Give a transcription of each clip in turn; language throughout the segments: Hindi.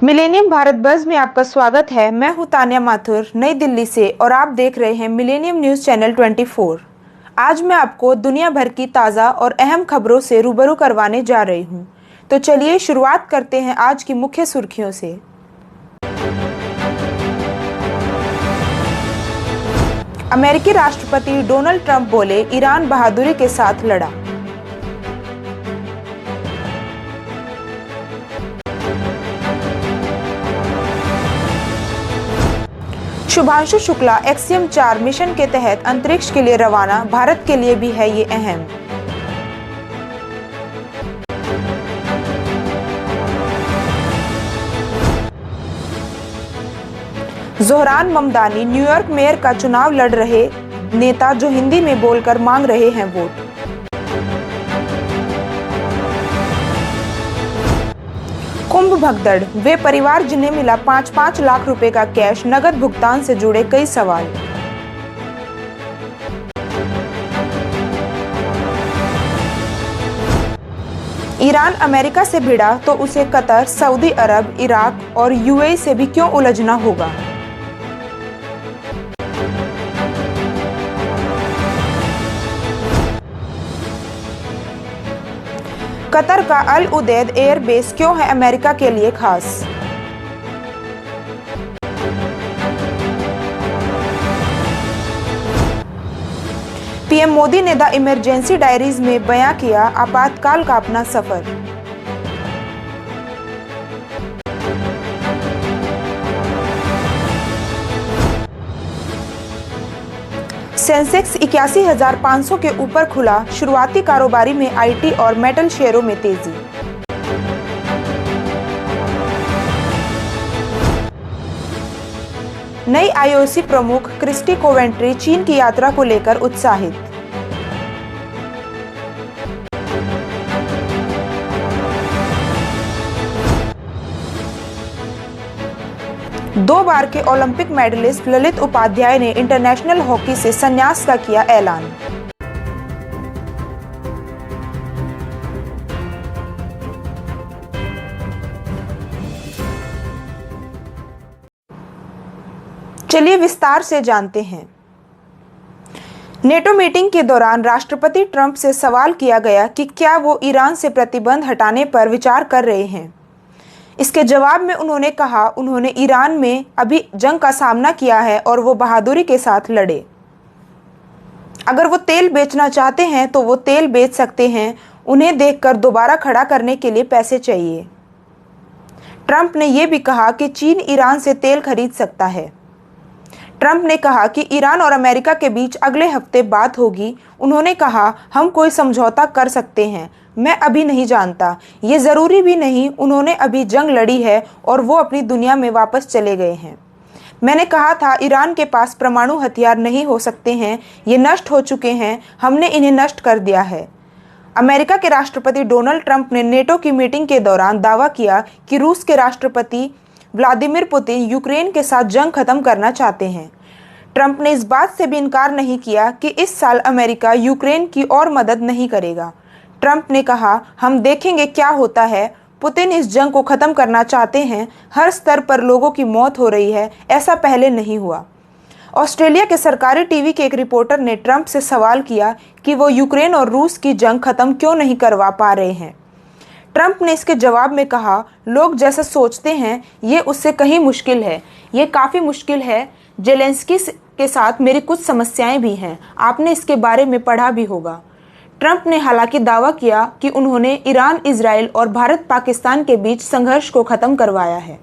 मिलेनियम भारत बज़ में आपका स्वागत है। मैं हूं तान्या माथुर, नई दिल्ली से, और आप देख रहे हैं मिलेनियम न्यूज़ चैनल 24। आज मैं आपको दुनिया भर की ताज़ा और अहम खबरों से रूबरू करवाने जा रही हूं। तो चलिए शुरुआत करते हैं आज की मुख्य सुर्खियों से। अमेरिकी राष्ट्रपति डोनाल्ड ट्रंप बोले, ईरान बहादुरी के साथ लड़ा। शुभांशु शुक्ला एक्सियम 4 मिशन के तहत अंतरिक्ष के लिए रवाना, भारत के लिए भी है ये अहम। ज़ोहरान ममदानी न्यूयॉर्क मेयर का चुनाव लड़ रहे नेता जो हिंदी में बोलकर मांग रहे हैं वोट। कुंभ भगदड़, वे परिवार जिन्हें मिला 5-5 लाख रुपए का कैश, नगद भुगतान से जुड़े कई सवाल। ईरान अमेरिका से भिड़ा तो उसे कतर, सऊदी अरब, इराक और यूएई से भी क्यों उलझना होगा। कतर का अल उदैद एयरबेस क्यों है अमेरिका के लिए खास। पीएम मोदी ने द इमरजेंसी डायरीज में बयां किया आपातकाल का अपना सफर। सेंसेक्स 81,500 के ऊपर खुला, शुरुआती कारोबारी में आईटी और मेटल शेयरों में तेजी। नई आईओसी प्रमुख क्रिस्टी कोवेंट्री चीन की यात्रा को लेकर उत्साहित। दो बार के ओलंपिक मेडलिस्ट ललित उपाध्याय ने इंटरनेशनल हॉकी से संन्यास का किया ऐलान। चलिए विस्तार से जानते हैं। नेटो मीटिंग के दौरान राष्ट्रपति ट्रंप से सवाल किया गया कि क्या वो ईरान से प्रतिबंध हटाने पर विचार कर रहे हैं। इसके जवाब में उन्होंने कहा, उन्होंने ईरान में अभी जंग का सामना किया है और वो बहादुरी के साथ लड़े। अगर वो तेल बेचना चाहते हैं तो वो तेल बेच सकते हैं, उन्हें देखकर दोबारा खड़ा करने के लिए पैसे चाहिए। ट्रंप ने यह भी कहा कि चीन ईरान से तेल खरीद सकता है। ट्रंप ने कहा कि ईरान और अमेरिका के बीच अगले हफ्ते बात होगी। उन्होंने कहा, हम कोई समझौता कर सकते हैं, मैं अभी नहीं जानता, ये ज़रूरी भी नहीं। उन्होंने अभी जंग लड़ी है और वो अपनी दुनिया में वापस चले गए हैं। मैंने कहा था ईरान के पास परमाणु हथियार नहीं हो सकते हैं, ये नष्ट हो चुके हैं, हमने इन्हें नष्ट कर दिया है। अमेरिका के राष्ट्रपति डोनाल्ड ट्रंप ने नेटो की मीटिंग के दौरान दावा किया कि रूस के राष्ट्रपति व्लादिमीर पुतिन यूक्रेन के साथ जंग खत्म करना चाहते हैं। ट्रंप ने इस बात से भी इनकार नहीं किया कि इस साल अमेरिका यूक्रेन की और मदद नहीं करेगा। ट्रंप ने कहा, हम देखेंगे क्या होता है। पुतिन इस जंग को खत्म करना चाहते हैं, हर स्तर पर लोगों की मौत हो रही है, ऐसा पहले नहीं हुआ। ऑस्ट्रेलिया के सरकारी टीवी के एक रिपोर्टर ने ट्रंप से सवाल किया कि वो यूक्रेन और रूस की जंग खत्म क्यों नहीं करवा पा रहे हैं। ट्रंप ने इसके जवाब में कहा, लोग जैसा सोचते हैं ये उससे कहीं मुश्किल है, ये काफ़ी मुश्किल है। जेलेंस्की के साथ मेरी कुछ समस्याएं भी हैं, आपने इसके बारे में पढ़ा भी होगा। ट्रंप ने हालांकि दावा किया कि उन्होंने ईरान, इजराइल और भारत पाकिस्तान के बीच संघर्ष को खत्म करवाया है।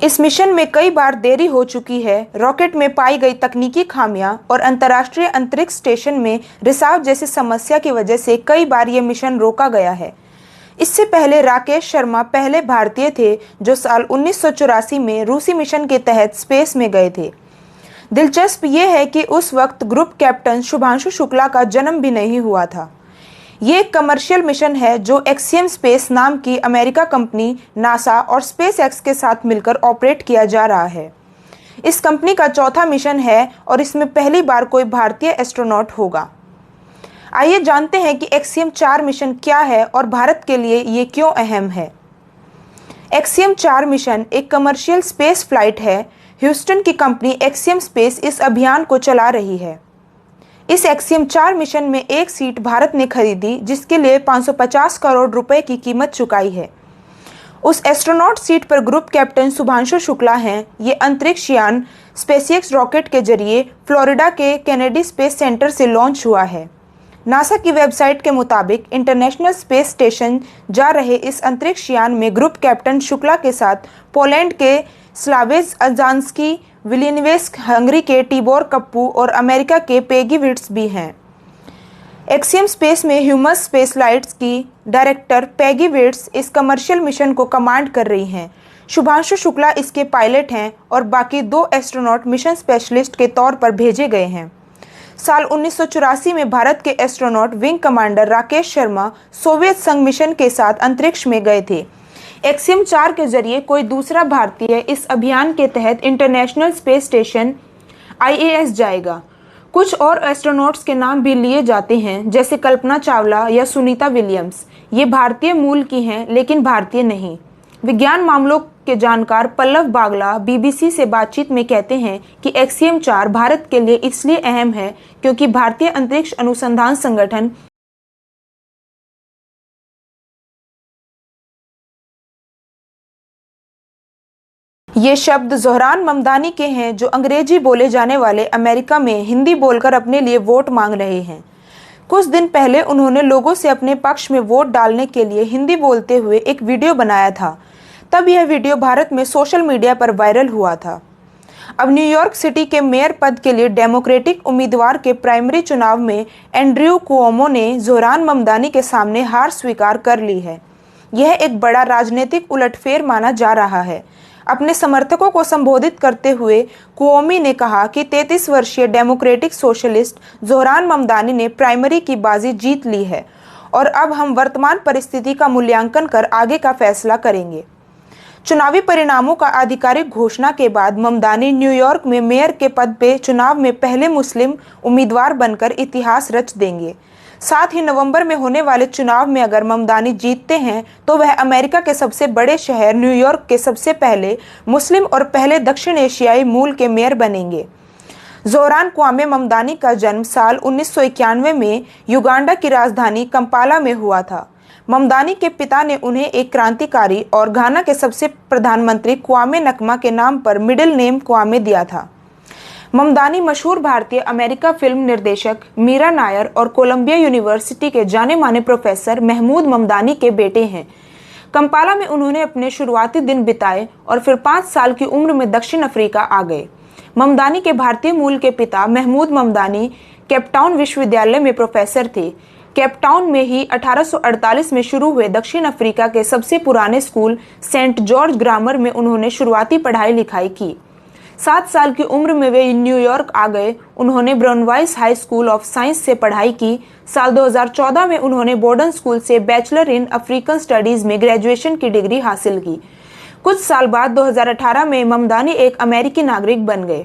इस मिशन में कई बार देरी हो चुकी है। रॉकेट में पाई गई तकनीकी खामियां और अंतर्राष्ट्रीय अंतरिक्ष स्टेशन में रिसाव जैसी समस्या की वजह से कई बार ये मिशन रोका गया है। इससे पहले राकेश शर्मा पहले भारतीय थे जो साल 1984 में रूसी मिशन के तहत स्पेस में गए थे। दिलचस्प ये है कि उस वक्त ग्रुप कैप्टन शुभांशु शुक्ला का जन्म भी नहीं हुआ था। ये एक कमर्शियल मिशन है जो एक्सियम स्पेस नाम की अमेरिका कंपनी, नासा और स्पेस एक्स के साथ मिलकर ऑपरेट किया जा रहा है। इस कंपनी का चौथा मिशन है और इसमें पहली बार कोई भारतीय एस्ट्रोनॉट होगा। आइए जानते हैं कि एक्सियम 4 मिशन क्या है और भारत के लिए ये क्यों अहम है। एक्सियम 4 मिशन एक कमर्शियल स्पेस फ्लाइट है। ह्यूस्टन की कंपनी एक्सियम स्पेस इस अभियान को चला रही है। इस एक्सियम 4 मिशन में एक सीट भारत ने खरीदी, जिसके लिए 550 करोड़ रुपए की कीमत चुकाई है। उस एस्ट्रोनॉट सीट पर ग्रुप कैप्टन शुभांशु शुक्ला हैं। ये अंतरिक्ष यान स्पेसएक्स रॉकेट के जरिए फ्लोरिडा के केनेडी स्पेस सेंटर से लॉन्च हुआ है। नासा की वेबसाइट के मुताबिक इंटरनेशनल स्पेस स्टेशन जा रहे इस अंतरिक्ष यान में ग्रुप कैप्टन शुक्ला के साथ पोलैंड के स्लावेज अजांस्की, विलियनवेस्क हंगरी के टिबोर कप्पू और अमेरिका के पेगी विट्स भी हैं। एक्सियम स्पेस में ह्यूमस स्पेसलाइट्स की डायरेक्टर पेगी विट्स इस कमर्शियल मिशन को कमांड कर रही हैं। शुभांशु शुक्ला इसके पायलट हैं और बाकी 2 एस्ट्रोनॉट मिशन स्पेशलिस्ट के तौर पर भेजे गए हैं। साल 1984 में भारत के astronaut wing commander Rakesh Sharma Soviet संघ मिशन के साथ अंतरिक्ष में गए थे। एक्सियम 4 के जरिए कोई दूसरा भारतीय इस अभियान के तहत इंटरनेशनल स्पेस स्टेशन ISS जाएगा। कुछ और एस्ट्रोनॉट्स के नाम भी लिए जाते हैं, जैसे कल्पना चावला या सुनीता विलियम्स। ये भारतीय मूल की हैं, लेकिन भारतीय नहीं। विज्ञान मामलों के जानकार पल्लव बागला BBC से बातचीत में कहते हैं कि एक्सियम 4 भारत के लिए इसलिए अहम है क्योंकि भारतीय अंतरिक्ष अनुसंधान संगठन ये शब्द ज़ोहरान ममदानी के हैं, जो अंग्रेजी बोले जाने वाले अमेरिका में हिंदी बोलकर अपने लिए वोट मांग रहे हैं। कुछ दिन पहले उन्होंने लोगों से अपने पक्ष में वोट डालने के लिए हिंदी बोलते हुए एक वीडियो बनाया था। तब यह वीडियो भारत में सोशल मीडिया पर वायरल हुआ था। अब न्यूयॉर्क सिटी के मेयर पद के लिए डेमोक्रेटिक उम्मीदवार के प्राइमरी चुनाव में एंड्रयू कुओमो ने ज़ोहरान ममदानी के सामने हार स्वीकार कर ली है। यह एक बड़ा राजनीतिक उलटफेर माना जा रहा है। अपने समर्थकों को संबोधित करते हुए कुओमी ने कहा कि 33 वर्षीय डेमोक्रेटिक सोशलिस्ट ज़ोहरान ममदानी ने प्राइमरी की बाजी जीत ली है और अब हम वर्तमान परिस्थिति का मूल्यांकन कर आगे का फैसला करेंगे। चुनावी परिणामों का आधिकारिक घोषणा के बाद ममदानी न्यूयॉर्क में मेयर के पद पे चुनाव में पहले मुस्लिम उम्मीदवार बनकर इतिहास रच देंगे। साथ ही नवंबर में होने वाले चुनाव में अगर ममदानी जीतते हैं तो वह अमेरिका के सबसे बड़े शहर न्यूयॉर्क के सबसे पहले मुस्लिम और पहले दक्षिण एशियाई मूल के मेयर बनेंगे। ज़ोहरान क्वामे ममदानी का जन्म साल 1991 में युगांडा की राजधानी कंपाला में हुआ था। ममदानी के पिता ने उन्हें एक क्रांतिकारी और घाना के सबसे प्रधानमंत्री क्वामे नक्मा के नाम पर मिडिल नेम क्वामे दिया था। ममदानी मशहूर भारतीय अमेरिका फिल्म निर्देशक मीरा नायर और कोलंबिया यूनिवर्सिटी के जाने माने प्रोफेसर महमूद ममदानी के बेटे हैं। कंपाला में उन्होंने अपने शुरुआती दिन बिताए और फिर 5 साल की उम्र में दक्षिण अफ्रीका आ गए। ममदानी के भारतीय मूल के पिता महमूद ममदानी केपटाउन विश्वविद्यालय में प्रोफेसर थे। केपटाउन में ही 1848 में शुरू हुए दक्षिण अफ्रीका के सबसे पुराने स्कूल सेंट जॉर्ज ग्रामर में उन्होंने शुरुआती पढ़ाई लिखाई की। 7 साल की उम्र में वे न्यूयॉर्क आ गए। उन्होंने ब्राउनवाइस हाई स्कूल ऑफ साइंस से पढ़ाई की। साल 2014 में उन्होंने बोर्डन स्कूल से बैचलर इन अफ्रीकन स्टडीज में ग्रेजुएशन की डिग्री हासिल की। कुछ साल बाद 2018 में ममदानी एक अमेरिकी नागरिक बन गए।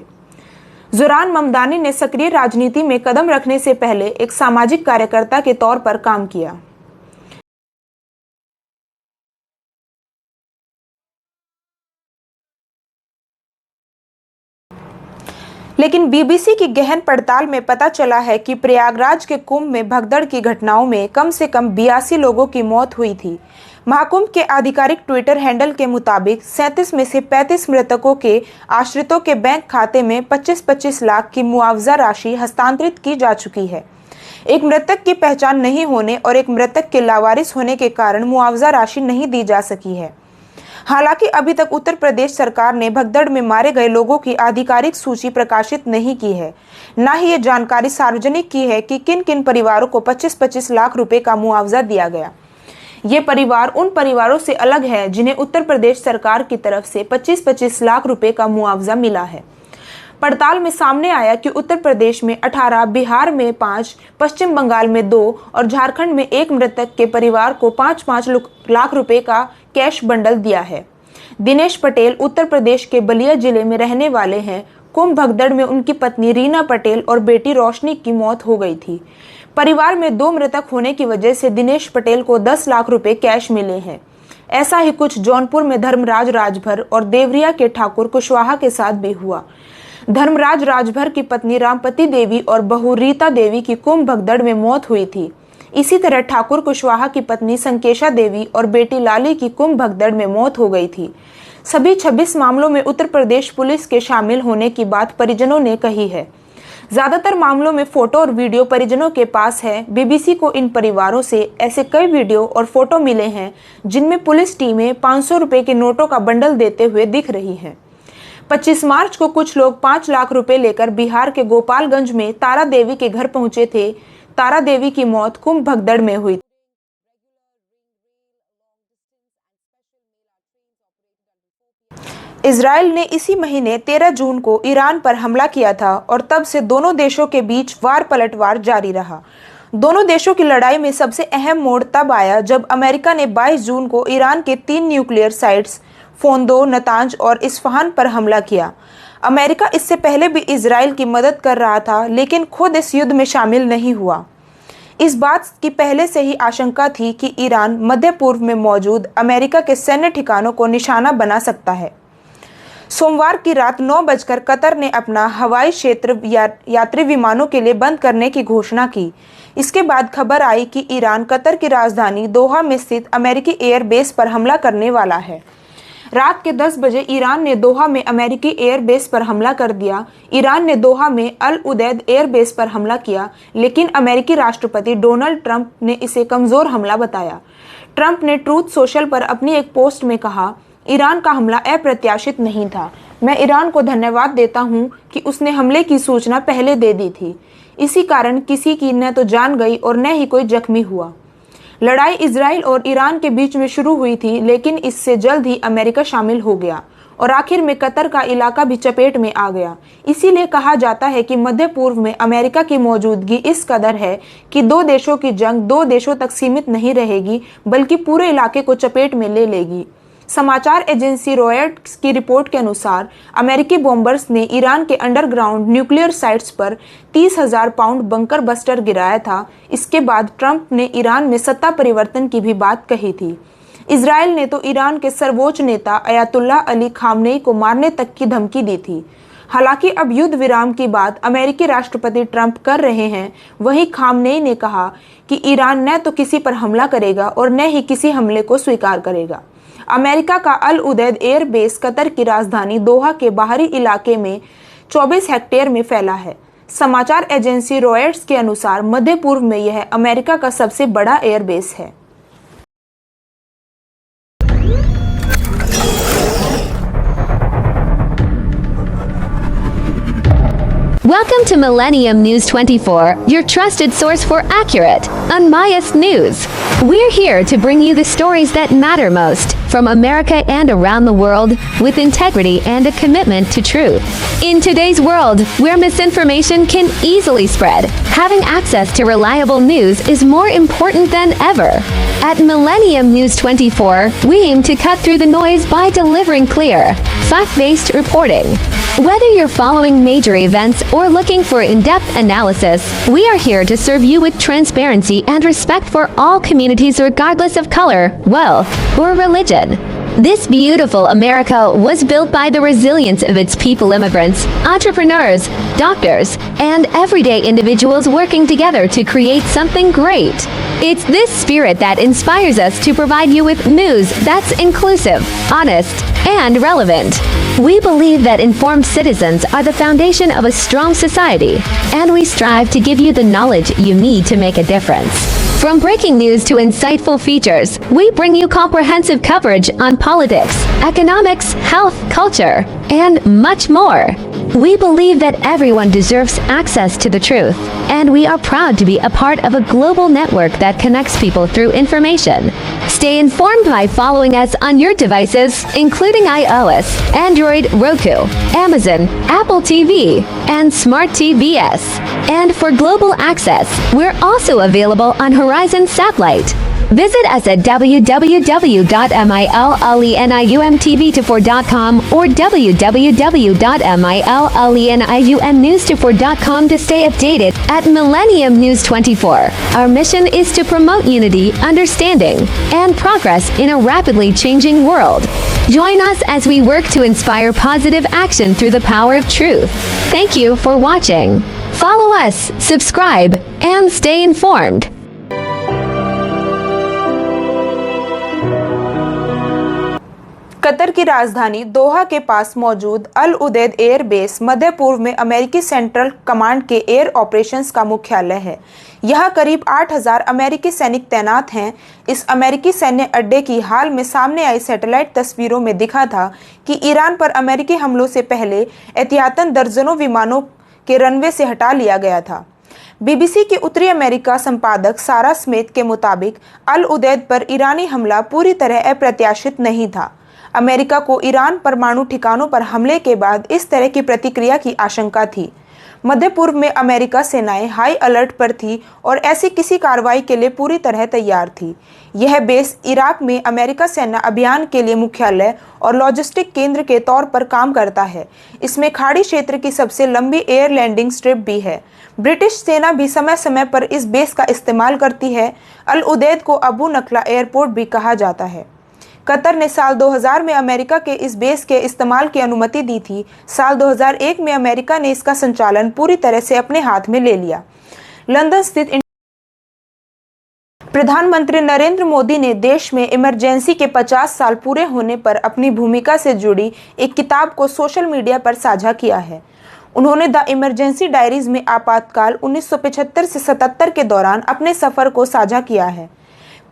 ज़ोहरान ममदानी ने सक्रिय राजनीति में कदम रखने से पहले एक सामाजिक कार्यकर्ता के तौर पर काम किया। लेकिन BBC की गहन पड़ताल में पता चला है कि प्रयागराज के कुंभ में भगदड़ की घटनाओं में कम से कम 82 लोगों की मौत हुई थी। महाकुंभ के आधिकारिक ट्विटर हैंडल के मुताबिक 37 में से 35 मृतकों के आश्रितों के बैंक खाते में 25-25 लाख की मुआवजा राशि हस्तांतरित की जा चुकी है। एक मृतक की पहचान नहीं होने और एक मृतक के लावारिस होने के कारण मुआवजा राशि नहीं दी जा सकी है। हालांकि अभी तक उत्तर प्रदेश सरकार ने भगदड़ में मारे गए लोगों की आधिकारिक सूची प्रकाशित नहीं की है। न ही ये जानकारी सार्वजनिक की है कि किन किन परिवारों को 25-25 लाख रुपए का मुआवजा दिया गया। ये परिवार उन परिवारों से अलग है जिन्हें उत्तर प्रदेश सरकार की तरफ से 25-25 लाख रुपए का मुआवजा मिला है। पड़ताल में सामने आया कि उत्तर प्रदेश में 18, बिहार में 5, पश्चिम बंगाल में 2 और झारखंड में 1 मृतक के परिवार को 5-5 लाख रुपए का कैश बंडल दिया है। दिनेश पटेल उत्तर प्रदेश के बलिया जिले में रहने वाले हैं। कुंभ भगदड़ में उनकी पत्नी रीना पटेल और बेटी रोशनी की मौत हो गई थी। परिवार में 2 मृतक होने की वजह से दिनेश पटेल को 10 लाख रुपए कैश मिले हैं। ऐसा ही कुछ जौनपुर में धर्मराज राजभर और देवरिया के ठाकुर कुशवाहा के साथ भी हुआ। धर्मराज राजभर की पत्नी रामपति देवी और बहू रीता देवी की कुंभ भगदड़ में मौत हुई थी। इसी तरह ठाकुर कुशवाहा की पत्नी संकेशा देवी और बेटी लाली की कुंभ भगदड़ में मौत हो गई थी। सभी 26 मामलों में उत्तर प्रदेश पुलिस के शामिल होने की बात परिजनों ने कही है। ज्यादातर मामलों में फोटो और वीडियो परिजनों के पास है। बीबीसी को इन परिवारों से ऐसे कई वीडियो और फोटो मिले हैं जिनमें पुलिस टीमें 500 रुपए के नोटों का बंडल देते हुए दिख रही हैं। 25 मार्च को कुछ लोग 5 लाख रुपए लेकर बिहार के गोपालगंज में तारा देवी के घर पहुंचे थे। तारा देवी की मौत कुंभ भगदड़ में हुई। इजराइल ने इसी महीने 13 जून को ईरान पर हमला किया था और तब से दोनों देशों के बीच वार पलटवार जारी रहा। दोनों देशों की लड़ाई में सबसे अहम मोड़ तब आया जब अमेरिका ने 22 जून को ईरान के 3 न्यूक्लियर साइट्स फोंदो, नतांज और इस्फहान पर हमला किया। अमेरिका इससे पहले भी इजराइल की मदद कर रहा था, लेकिन खुद इस युद्ध में शामिल नहीं हुआ। इस बात की पहले से ही आशंका थी कि ईरान मध्य पूर्व में मौजूद अमेरिका के सैन्य ठिकानों को निशाना बना सकता है। सोमवार की रात 9 बजकर कतर ने अपना हवाई क्षेत्र यात्री विमानों के लिए बंद करने की घोषणा की। इसके बाद खबर आई कि ईरान कतर की राजधानी दोहा में स्थित अमेरिकी एयर बेस पर हमला करने वाला है। रात के 10 बजे ईरान ने दोहा में अमेरिकी एयर बेस पर हमला कर दिया। ईरान ने दोहा में अल उदैद एयर बेस पर हमला किया, लेकिन अमेरिकी राष्ट्रपति डोनाल्ड ट्रंप ने इसे कमजोर हमला बताया। ट्रंप ने ट्रूथ सोशल पर अपनी एक पोस्ट में कहा, ईरान का हमला अप्रत्याशित नहीं था। मैं ईरान को धन्यवाद देता हूं कि उसने हमले की सूचना पहले दे दी थी। इसी कारण किसी की न तो जान गई और न ही कोई जख्मी हुआ। लड़ाई इजराइल और ईरान के बीच में शुरू हुई थी, लेकिन इससे जल्द ही अमेरिका शामिल हो गया और आखिर में कतर का इलाका भी चपेट में आ गया। इसीलिए कहा जाता है कि मध्य पूर्व में अमेरिका की मौजूदगी इस कदर है कि 2 देशों की जंग 2 देशों तक सीमित नहीं रहेगी, बल्कि पूरे इलाके को चपेट में ले लेगी। समाचार एजेंसी रॉयटर्स की रिपोर्ट के अनुसार अमेरिकी बॉम्बर्स ने ईरान के अंडरग्राउंड न्यूक्लियर साइट्स पर 30,000 पाउंड बंकर बस्टर गिराया था। इसके बाद ट्रंप ने ईरान में सत्ता परिवर्तन की भी बात कही थी। इजराइल ने तो ईरान के सर्वोच्च नेता अयातुल्लाह अली खामनेई को मारने तक की धमकी दी थी। हालांकि अब युद्ध विराम की बात अमेरिकी राष्ट्रपति ट्रंप कर रहे हैं, वहीं खामनेई ने कहा कि ईरान न तो किसी पर हमला करेगा और न ही किसी हमले को स्वीकार करेगा। अमेरिका का अल उदैद एयर बेस कतर की राजधानी दोहा के बाहरी इलाके में 24 हेक्टेयर में फैला है। समाचार एजेंसी रॉयटर्स के अनुसार मध्य पूर्व में यह अमेरिका का सबसे बड़ा एयर बेस है। Welcome to Millennium News 24, your trusted source for accurate, unbiased news. We're here to bring you the stories that matter most from America and around the world with integrity and a commitment to truth. In today's world, where misinformation can easily spread, having access to reliable news is more important than ever. At Millennium News 24, we aim to cut through the noise by delivering clear, fact-based reporting. Whether you're following major events or looking for in-depth analysis, we are here to serve you with transparency and respect for all communities regardless of color, wealth, or religion. This beautiful America was built by the resilience of its people, immigrants, entrepreneurs, doctors, and everyday individuals working together to create something great. It's this spirit that inspires us to provide you with news that's inclusive, honest, and relevant. We believe that informed citizens are the foundation of a strong society, and we strive to give you the knowledge you need to make a difference. From breaking news to insightful features, we bring you comprehensive coverage on politics, economics, health, culture, and much more. We believe that everyone deserves access to the truth, and we are proud to be a part of a global network that connects people through information. Stay informed by following us on your devices, including iOS, Android, Roku, Amazon, Apple TV, and Smart TVS. And for global access, we're also available on Horizon Satellite. Visit us at www.milleniumtv24.com or www.milleniumnews24.com to stay updated at Millennium News 24. Our mission is to promote unity, understanding, and progress in a rapidly changing world. Join us as we work to inspire positive action through the power of truth. Thank you for watching. Follow us, subscribe, and stay informed. Qatar की राजधानी दोहा के पास मौजूद अल उदैद एयर बेस मध्य पूर्व में अमेरिकी सेंट्रल कमांड के एयर ऑपरेशंस का मुख्यालय है। यहाँ करीब 8,000 अमेरिकी सैनिक तैनात हैं। इस अमेरिकी सैन्य अड्डे की हाल में सामने आई सैटेलाइट तस्वीरों में दिखा था कि ईरान पर अमेरिकी हमलों से पहले एहतियातन दर्जनों विमानों के रनवे से हटा लिया गया था। बीबीसी की उत्तरी अमेरिका संपादक सारा स्मिथ के मुताबिक अल उदैद पर ईरानी हमला पूरी तरह अप्रत्याशित नहीं था। अमेरिका को ईरान परमाणु ठिकानों पर हमले के बाद इस तरह की प्रतिक्रिया की आशंका थी। मध्य पूर्व में अमेरिका सेनाएं हाई अलर्ट पर थी और ऐसी किसी कार्रवाई के लिए पूरी तरह तैयार थी। यह बेस इराक में अमेरिका सेना अभियान के लिए मुख्यालय और लॉजिस्टिक केंद्र के तौर पर काम करता है। इसमें खाड़ी क्षेत्र की सबसे लंबी एयर लैंडिंग स्ट्रिप भी है। ब्रिटिश सेना भी समय समय पर इस बेस का इस्तेमाल करती है। अल उदैद को अबू नखला एयरपोर्ट भी कहा जाता है। कतर ने साल 2000 में अमेरिका के इस बेस के इस्तेमाल की अनुमति दी थी। साल 2001 में अमेरिका ने इसका संचालन पूरी तरह से अपने हाथ में ले लिया। लंदन स्थित प्रधानमंत्री नरेंद्र मोदी ने देश में इमरजेंसी के 50 साल पूरे होने पर अपनी भूमिका से जुड़ी एक किताब को सोशल मीडिया पर साझा किया है। उन्होंने द इमरजेंसी डायरीज में आपातकाल 1975 से 77 के दौरान अपने सफर को साझा किया है।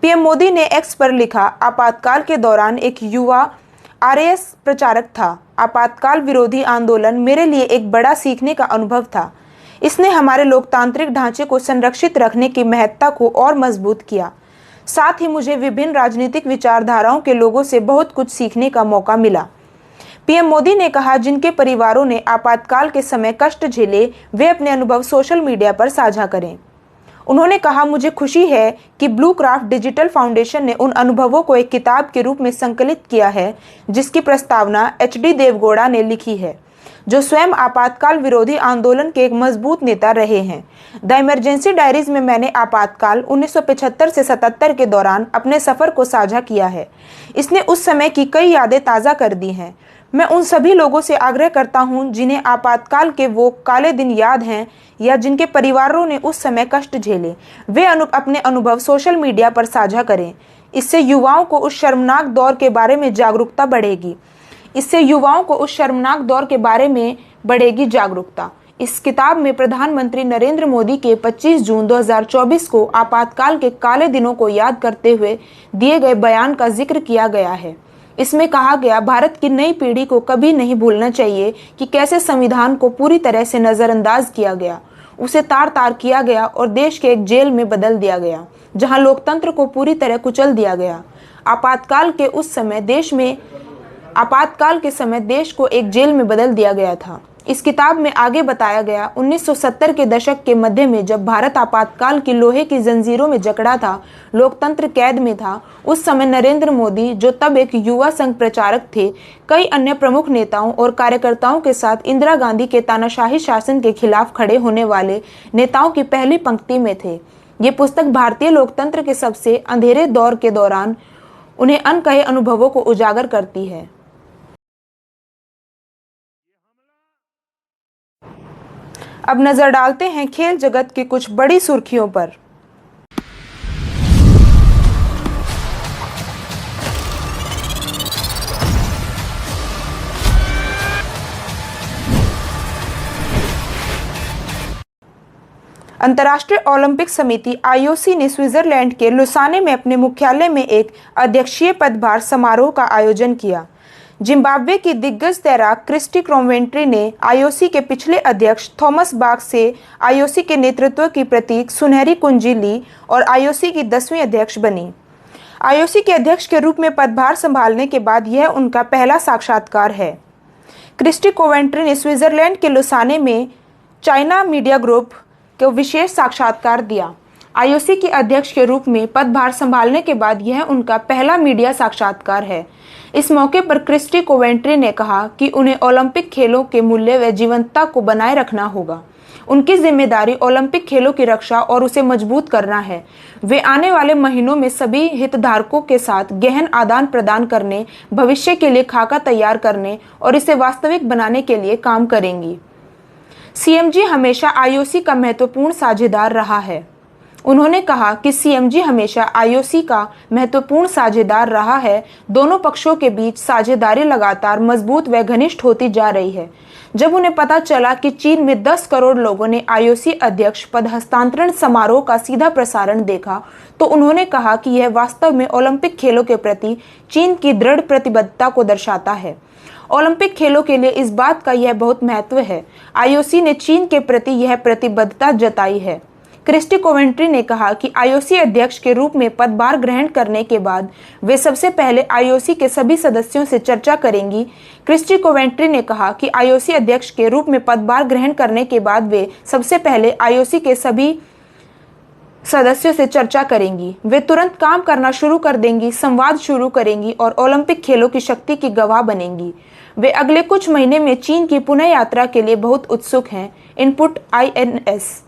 पीएम मोदी ने एक्स पर लिखा, आपातकाल के दौरान एक युवा आरएस प्रचारक था। आपातकाल विरोधी आंदोलन मेरे लिए एक बड़ा सीखने का अनुभव था। इसने हमारे लोकतांत्रिक ढांचे को संरक्षित रखने की महत्ता को और मजबूत किया। साथ ही मुझे विभिन्न राजनीतिक विचारधाराओं के लोगों से बहुत कुछ सीखने का मौका मिला। पीएम मोदी ने कहा, जिनके परिवारों ने आपातकाल के समय कष्ट झेले वे अपने अनुभव सोशल मीडिया पर साझा करें। उन्होंने कहा, मुझे खुशी है कि ब्लू क्राफ्ट डिजिटल फाउंडेशन ने उन अनुभवों को एक किताब के रूप में संकलित किया है, जिसकी प्रस्तावना एचडी देवगौड़ा ने लिखी है, जो स्वयं आपातकाल विरोधी आंदोलन के एक मजबूत नेता रहे हैं। द इमरजेंसी डायरीज में मैंने आपातकाल 1975 से 77 के दौरान अपने सफ़र को साझा किया है। इसने उस समय की कई यादें ताज़ा कर दी हैं। मैं उन सभी लोगों से आग्रह करता हूं जिन्हें आपातकाल के वो काले दिन याद हैं या जिनके परिवारों ने उस समय कष्ट झेले, वे अपने अनुभव सोशल मीडिया पर साझा करें। इससे युवाओं को उस शर्मनाक दौर के बारे में जागरूकता बढ़ेगी। इस किताब में प्रधानमंत्री नरेंद्र मोदी के 25 जून 2024 को आपातकाल के काले दिनों को याद करते हुए दिए गए बयान का जिक्र किया गया है। इसमें कहा गया, भारत की नई पीढ़ी को कभी नहीं भूलना चाहिए कि कैसे संविधान को पूरी तरह से नज़रअंदाज किया गया, उसे तार तार किया गया और देश के एक जेल में बदल दिया गया, जहां लोकतंत्र को पूरी तरह कुचल दिया गया। आपातकाल के समय देश को एक जेल में बदल दिया गया था। इस किताब में आगे बताया गया, 1970 के दशक के मध्य में जब भारत आपातकाल की लोहे की जंजीरों में जकड़ा था, लोकतंत्र कैद में था, उस समय नरेंद्र मोदी, जो तब एक युवा संघ प्रचारक थे, कई अन्य प्रमुख नेताओं और कार्यकर्ताओं के साथ इंदिरा गांधी के तानाशाही शासन के खिलाफ खड़े होने वाले नेताओं की पहली पंक्ति में थे। ये पुस्तक भारतीय लोकतंत्र के सबसे अंधेरे दौर के दौरान उन्हें अनकहे अनुभवों को उजागर करती है। अब नजर डालते हैं खेल जगत की कुछ बड़ी सुर्खियों पर। अंतर्राष्ट्रीय ओलंपिक समिति आईओसी ने स्विट्जरलैंड के लुसाने में अपने मुख्यालय में एक अध्यक्षीय पदभार समारोह का आयोजन किया। जिम्बाब्वे की दिग्गज तैराक क्रिस्टी क्रोवेंट्री ने आईओसी के पिछले अध्यक्ष थॉमस बाक से आईओसी के नेतृत्व की प्रतीक सुनहरी कुंजी ली और आईओसी की 10वीं अध्यक्ष बनी। आईओसी के अध्यक्ष के रूप में पदभार संभालने के बाद यह उनका पहला साक्षात्कार है। क्रिस्टी क्रोवेंट्री ने स्विट्जरलैंड के लुसाने में चाइना मीडिया ग्रुप को विशेष साक्षात्कार दिया। आईओसी के अध्यक्ष के रूप में पदभार संभालने के बाद यह उनका पहला मीडिया साक्षात्कार है। इस मौके पर क्रिस्टी कोवेंट्री ने कहा कि उन्हें ओलंपिक खेलों के मूल्य व जीवंतता को बनाए रखना होगा। उनकी जिम्मेदारी ओलंपिक खेलों की रक्षा और उसे मजबूत करना है। वे आने वाले महीनों में सभी हितधारकों के साथ गहन आदान प्रदान करने, भविष्य के लिए खाका तैयार करने और इसे वास्तविक बनाने के लिए काम करेंगी। सीएमजी हमेशा आईओसी का महत्वपूर्ण साझेदार रहा है। उन्होंने कहा कि सीएमजी हमेशा आईओसी का महत्वपूर्ण साझेदार रहा है। दोनों पक्षों के बीच साझेदारी लगातार मजबूत व घनिष्ठ होती जा रही है। जब उन्हें पता चला कि चीन में 10 करोड़ लोगों ने आईओसी अध्यक्ष पद हस्तांतरण समारोह का सीधा प्रसारण देखा, तो उन्होंने कहा कि यह वास्तव में ओलंपिक खेलों के प्रति चीन की दृढ़ प्रतिबद्धता को दर्शाता है। ओलंपिक खेलों के लिए इस बात का यह बहुत महत्व है। आईओसी ने चीन के प्रति यह प्रतिबद्धता जताई है। क्रिस्टी कोवेंट्री ने कहा कि आईओसी अध्यक्ष के रूप में पदभार ग्रहण करने के बाद वे सबसे पहले आईओसी के सभी सदस्यों से चर्चा करेंगी। क्रिस्टी कोवेंट्री ने कहा कि आईओसी अध्यक्ष के रूप में पदभार ग्रहण करने के बाद वे सबसे पहले आईओसी के सभी सदस्यों से चर्चा करेंगी। वे तुरंत काम करना शुरू कर देंगी, संवाद शुरू करेंगी और ओलंपिक खेलों की शक्ति की गवाह बनेंगी। वे अगले कुछ महीने में चीन की पुनः यात्रा के लिए बहुत उत्सुक हैं। Input INS।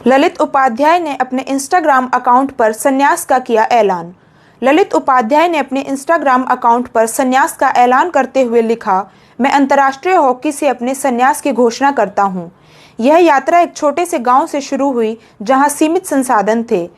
ललित उपाध्याय ने अपने इंस्टाग्राम अकाउंट पर संन्यास का किया ऐलान। ललित उपाध्याय ने अपने इंस्टाग्राम अकाउंट पर संन्यास का ऐलान करते हुए लिखा, मैं अंतर्राष्ट्रीय हॉकी से अपने संन्यास की घोषणा करता हूं। यह यात्रा एक छोटे से गांव से शुरू हुई जहां सीमित संसाधन थे,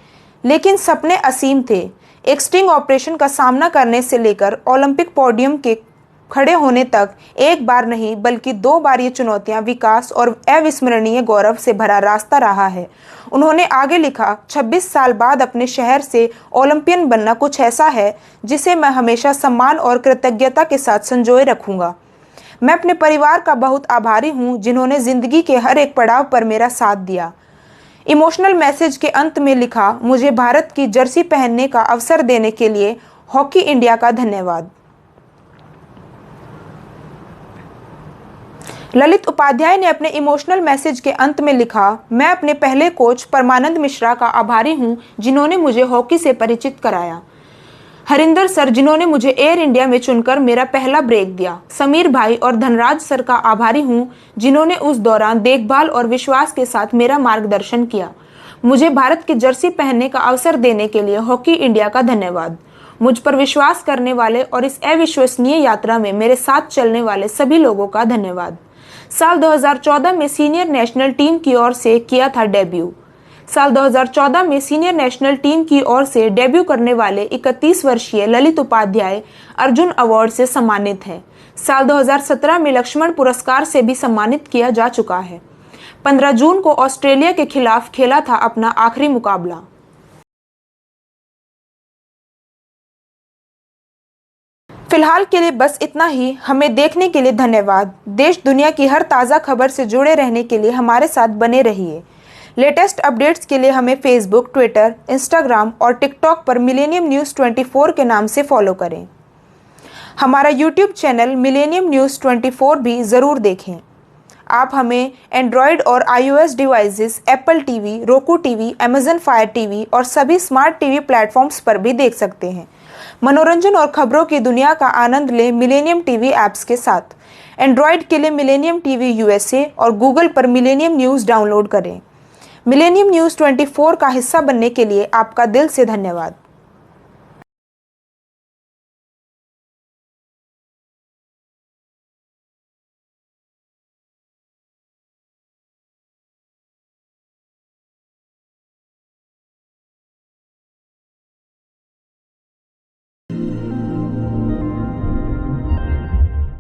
लेकिन सपने असीम थे। एक स्टिंग ऑपरेशन का सामना करने से लेकर ओलंपिक पोडियम के खड़े होने तक एक बार नहीं बल्कि 2 बार ये चुनौतियां, विकास और अविस्मरणीय गौरव से भरा रास्ता रहा है। उन्होंने आगे लिखा, 26 साल बाद अपने शहर से ओलंपियन बनना कुछ ऐसा है जिसे मैं हमेशा सम्मान और कृतज्ञता के साथ संजोए रखूंगा। मैं अपने परिवार का बहुत आभारी हूं जिन्होंने जिंदगी के हर एक पड़ाव पर मेरा साथ दिया। इमोशनल मैसेज के अंत में लिखा, मुझे भारत की जर्सी पहनने का अवसर देने के लिए हॉकी इंडिया का धन्यवाद। ललित उपाध्याय ने अपने इमोशनल मैसेज के अंत में लिखा, मैं अपने पहले कोच परमानंद मिश्रा का आभारी हूं जिन्होंने मुझे हॉकी से परिचित कराया। हरिंदर सर जिन्होंने मुझे एयर इंडिया में चुनकर मेरा पहला ब्रेक दिया। समीर भाई और धनराज सर का आभारी हूं जिन्होंने उस दौरान देखभाल और विश्वास के साथ मेरा मार्गदर्शन किया। मुझे भारत की जर्सी पहनने का अवसर देने के लिए हॉकी इंडिया का धन्यवाद। मुझ पर विश्वास करने वाले और इस अविश्वसनीय यात्रा में मेरे साथ चलने वाले सभी लोगों का धन्यवाद। साल 2014 में सीनियर नेशनल टीम की ओर से किया था डेब्यू। साल 2014 में सीनियर नेशनल टीम की ओर से डेब्यू करने वाले 31 वर्षीय ललित उपाध्याय अर्जुन अवार्ड से सम्मानित हैं। साल 2017 में लक्ष्मण पुरस्कार से भी सम्मानित किया जा चुका है। 15 जून को ऑस्ट्रेलिया के खिलाफ खेला था अपना आखिरी मुकाबला। फिलहाल के लिए बस इतना ही। हमें देखने के लिए धन्यवाद। देश दुनिया की हर ताज़ा खबर से जुड़े रहने के लिए हमारे साथ बने रहिए। लेटेस्ट अपडेट्स के लिए हमें फेसबुक, ट्विटर, इंस्टाग्राम और टिकटॉक पर मिलेनियम न्यूज़ 24 के नाम से फॉलो करें। हमारा यूट्यूब चैनल मिलेनियम न्यूज़ 24 भी ज़रूर देखें। आप हमें एंड्रॉयड और iOS devices, Apple TV, roku TV, Amazon Fire TV और सभी स्मार्ट टीवी प्लेटफॉर्म्स पर भी देख सकते हैं। मनोरंजन और खबरों की दुनिया का आनंद लें मिलेनियम टीवी ऐप्स के साथ। एंड्रॉयड के लिए मिलेनियम टीवी USA और गूगल पर मिलेनियम न्यूज़ डाउनलोड करें। मिलेनियम न्यूज़ 24 का हिस्सा बनने के लिए आपका दिल से धन्यवाद।